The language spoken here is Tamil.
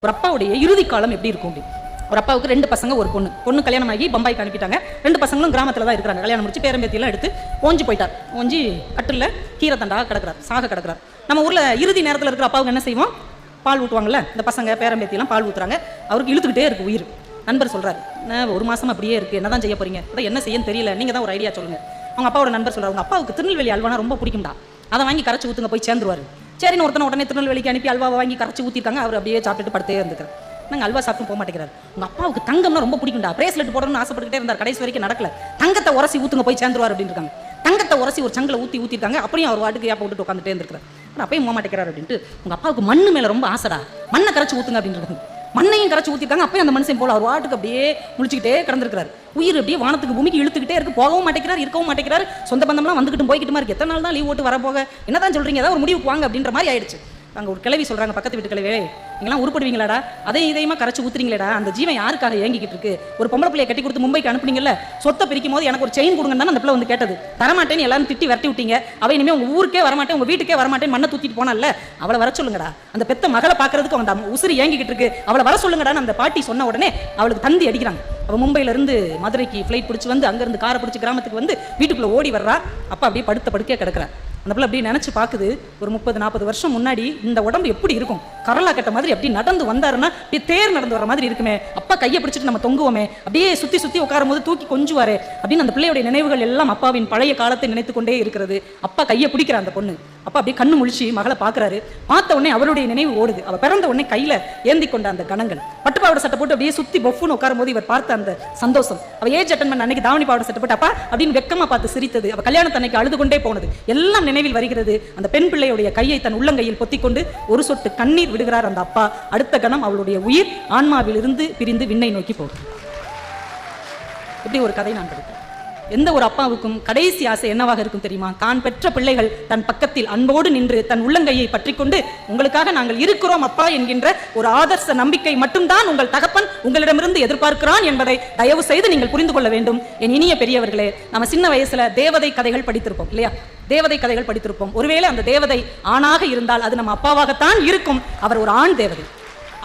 ஒரு அப்பாவுடைய இறுதி காலம் எப்படி இருக்கும் அப்படி? ஒரு அப்பாவுக்கு 2 பசங்க ஒரு பொண்ணு. பொண்ணு கல்யாணம் ஆகி பம்பாய்க்கு அனுப்பிட்டாங்க. 2 பசங்களும் கிராமத்தில் தான் இருக்கிறாங்க. கல்யாணம் முடிச்சு பேரம்பேத்தியெல்லாம் எடுத்து ஓஞ்சி போயிட்டார். ஓஞ்சி கட்டில் கீரை தண்டாக கிடக்கிறார், சாக கிடக்கிறார். நம்ம ஊரில் இறுதி நேரத்தில் இருக்கிற அப்பாவுக்கு என்ன செய்வோம்? பால் ஊட்டுவாங்கல்ல, இந்த பசங்க பேரம்பேத்தியெல்லாம் பால் ஊற்றுறாங்க. அவருக்கு இழுத்துக்கிட்டே இருக்குது உயிர். நண்பர் சொல்கிறார், நான் 1 மாதம் அப்படியே இருக்குது, என்ன தான் செய்ய போகிறீங்க? அதான் என்ன செய்யன்னு தெரியல, நீங்கள் தான் ஒரு ஐடியா சொல்லுங்கள். அவங்க அப்பாவோட நண்பர் சொல்கிறார், உங்கள் அப்பாவுக்கு திருநெல்வேலி அல்வானா ரொம்ப பிடிக்கும்டா, அதை வாங்கி கரைச்சி ஊற்றுங்க, போய் சேர்ந்துருவார். சரின்னு ஒருத்தனை உடனே திருநெல்வேலிக்கு அனுப்பி அல்வாவை வாங்கி கரைச்சி ஊற்றிருக்காங்க. அவர் அப்படியே சாப்பிட்டுட்டு படுத்தே இருந்துக்கிறார். நாங்கள் அல்வா சாப்பிட்டு போக மாட்டேங்கிறார். உங்கள் அப்பாவுக்கு தங்கம்னா ரொம்ப பிடிக்கும்டா, பிரேஸ்லெட் போடணும்னு ஆசைப்பட்டுக்கிட்டே இருந்தார். கடைசி வரைக்கும் நடக்கல. தங்கத்தை உரசி ஊற்றுங்க, போய் சேர்ந்துருவார் அப்படின்னு இருக்காங்க. தங்கத்தை உரசி ஒரு சங்கில் ஊற்றிருக்காங்க. அப்படியும் அவர் வாட்டுக்கு ஏப்ப விட்டுட்டு உட்காந்துட்டே இருந்திருக்கார். அப்பயும் போக மாட்டேங்கிறார் அப்படின்ட்டு, உங்கள் அப்பாவுக்கு மண்ணு மேலே ரொம்ப ஆசைடா, மண்ணை கரைச்சி ஊற்றுங்க அப்படின்னு இருக்காங்க. மண்ணையும் கரைச்சி ஊற்றிருக்காங்க. அப்பயும் அந்த மனுஷன் போல அவர் வாட்டுக்கு அப்படியே முழிச்சுக்கிட்டே கிடந்திருக்கிறார். உயிர் அப்படியே வானத்துக்கு பூமிக்கு இழுத்துக்கிட்டே இருக்கு. போகவும் மாட்டேங்கிறார், இருக்கவும் மாட்டேங்கிறார். சொந்த பந்தம்லாம் வந்துக்கிட்டு போய்கிட்டுமா இருக்கு. எத்தனை நாள் தான் லீவ் ஓட்டு வரப்போக, என்னதான் சொல்றீங்க, ஏதாவது ஒரு முடிவுக்கு வாங்க அப்படின்ற மாதிரி ஆயிடுச்சு. அங்கே ஒரு கிளவி சொல்கிறாங்க, பக்கத்து வீட்டு கிளவே, நீங்களாம் உருப்படுவீங்களாடா, அதையும் இதையுமா கரைச்சி ஊத்துறீங்களேடா, அந்த ஜீவன் யாருக்காக ஏங்கிக்கிட்டு இருக்கு? ஒரு பொம்பளை பிள்ளையை கட்டி கொடுத்து மும்பைக்கு அனுப்புனீங்கல்ல, சொத்தை பிரிக்கும் போது எனக்கு ஒரு செயின் கொடுங்கன்னு தான் அந்த பிள்ளை வந்து கேட்டது. தரமாட்டேன்னு எல்லாரும் திட்டி விரட்டி விட்டீங்க. அவ இனிமேல் உங்கள் ஊருக்கே வரமாட்டேன், உங்கள் வீட்டுக்கே வரமாட்டேன், மண்ணை தூக்கிட்டு போனால, அவளை வர சொல்லுங்கடா. அந்த பெத்த மகளை பார்க்கறதுக்கு அந்த உசிரி ஏங்கிக்கிட்டு இருக்கு, அவளை வர சொல்லுங்கடான்னு அந்த பாட்டி சொன்ன உடனே அவளுக்கு தந்தி அடிக்கிறாங்க. அவள் மும்பையிலேருந்து மதுரைக்கு ஃப்ளைட் பிடிச்சி வந்து அங்கேருந்து காரை பிடிச்சி கிராமத்துக்கு வந்து வீட்டுக்குள்ளே ஓடி வர்றா. அப்பா அப்படியே படுக்கையாக கிடக்கிறா. அந்த பிள்ளை அப்படியே நினச்சி பார்க்குது, ஒரு 30-40 வருஷம் முன்னாடி இந்த உடம்பு எப்படி இருக்கும்? கரலா கட்ட மாதிரி அப்படி நடந்து வந்தாருன்னா அப்படியே தேர் நடந்து வர மாதிரி இருக்குமே. அப்பா கையை பிடிச்சிட்டு நம்ம தொங்குவோமே, அப்படியே சுற்றி சுற்றி உட்காரும் போது தூக்கி கொஞ்சுவாரே அப்படின்னு அந்த பிள்ளையுடைய நினைவுகள் எல்லாம் அப்பாவின் பழைய காலத்தை நினைத்து கொண்டே இருக்கிறது. அப்பா கையை பிடிக்கிற அந்த பொண்ணு. அப்பா அப்படியே கண்ணு முழிச்சு மகளை பார்க்குறாரு. பார்த்த உடனே அவருடைய நினைவு ஓடுது. அவள் பிறந்த உடனே கையில் ஏந்தி கொண்ட அந்த கணங்கள், பட்டுப்பாவோட சட்டை போட்டு அப்படியே சுற்றி பொஃப்னு உட்காரும் போது இவர் பார்த்த அந்த சந்தோஷம், அவள் ஏஜ் அட்டன் பண்ண அன்னைக்கு தாவணி பாவோட சட்டை போட்டு அப்பா அப்படின்னு வெக்கமாக பார்த்து சிரித்தது, அவள் கல்யாணத்து அன்னைக்கு அழுது கொண்டே போனது எல்லாம் நினைவில் வருகிறது. அந்த பெண் பிள்ளையுடைய கையை தன் உள்ளங்கையில் பொத்திக்கொண்டு ஒரு சொட்டு கண்ணீர் விடுகிறார் அந்த அப்பா. அடுத்த கணம் அவளுடைய உயிர் ஆன்மாவிலிருந்து பிரிந்து விண்ணை நோக்கி போகுது. இப்படி ஒரு கதை நான் படித்தேன். எந்த ஒரு அப்பாவுக்கும் கடைசி ஆசை என்னவாக இருக்கும் தெரியுமா? தான் பெற்ற பிள்ளைகள் தன் பக்கத்தில் அன்போடு நின்று தன் உள்ளங்கையை பற்றி கொண்டு, உங்களுக்காக நாங்கள் இருக்கிறோம் அப்பா என்கின்ற ஒரு ஆதர்ச நம்பிக்கை மட்டும்தான் உங்கள் தகப்பன் உங்களிடமிருந்து எதிர்பார்க்கிறான் என்பதை தயவு செய்து நீங்கள் புரிந்து கொள்ள வேண்டும். என் இனிய பெரியவர்களே, நம்ம சின்ன வயசுல தேவதை கதைகள் படித்திருப்போம் இல்லையா? தேவதை கதைகள் படித்திருப்போம். ஒருவேளை அந்த தேவதை ஆணாக இருந்தால் அது நம்ம அப்பாவாகத்தான் இருக்கும். அவர் ஒரு ஆண் தேவதை.